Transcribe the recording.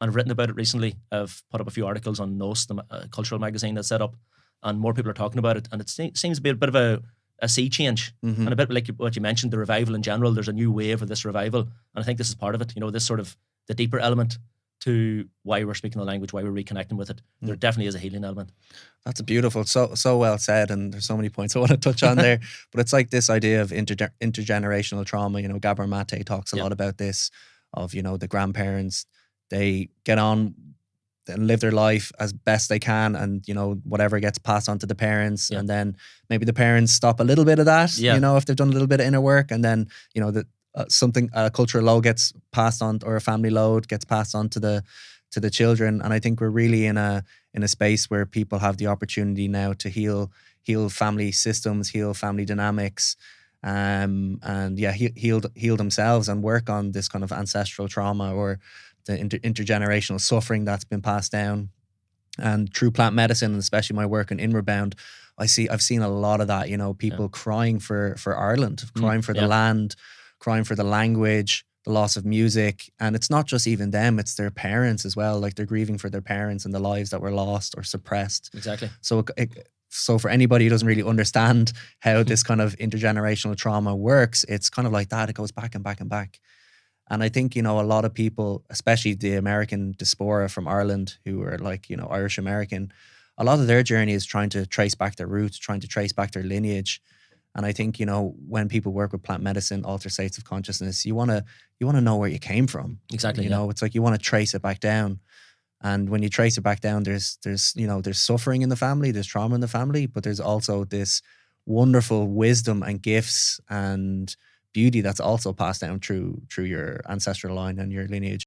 and I've written about it recently. I've put up a few articles on Nos, the cultural magazine that's set up, and more people are talking about it. And it seems to be a bit of a sea change, Mm-hmm. and a bit like what you mentioned, the revival in general. There's a new wave of this revival, and I think this is part of it. You know, this sort of the deeper element to why we're speaking the language, why we're reconnecting with it. There definitely is a healing element. That's beautiful. So well said. And there's so many points I want to touch on there. But it's like this idea of intergenerational trauma. You know, Gabor Mate talks a lot about this, of, you know, the grandparents, they get on and live their life as best they can, and, you know, whatever gets passed on to the parents. And then maybe the parents stop a little bit of that, you know, if they've done a little bit of inner work, and then, you know, a cultural load gets passed on, or a family load gets passed on to the children. And I think we're really in a space where people have the opportunity now to heal family systems, heal family dynamics, and heal themselves, and work on this kind of ancestral trauma, or the intergenerational suffering that's been passed down. And through plant medicine, and especially my work in Inward Bound, I've seen a lot of that. You know, people crying for Ireland, crying for the land, crying for the language, the loss of music. And it's not just even them, it's their parents as well. Like, they're grieving for their parents and the lives that were lost or suppressed. Exactly. So for anybody who doesn't really understand how this kind of intergenerational trauma works, it's kind of like that. It goes back and back and back. And I think, you know, a lot of people, especially the American diaspora from Ireland, who are like, you know, Irish American, a lot of their journey is trying to trace back their roots, trying to trace back their lineage. And I think, you know, when people work with plant medicine, altered states of consciousness, you want to know where you came from. Exactly. You know, it's like you want to trace it back down. And when you trace it back down, there's you know, there's suffering in the family, there's trauma in the family, but there's also this wonderful wisdom and gifts and beauty that's also passed down through your ancestral line and your lineage.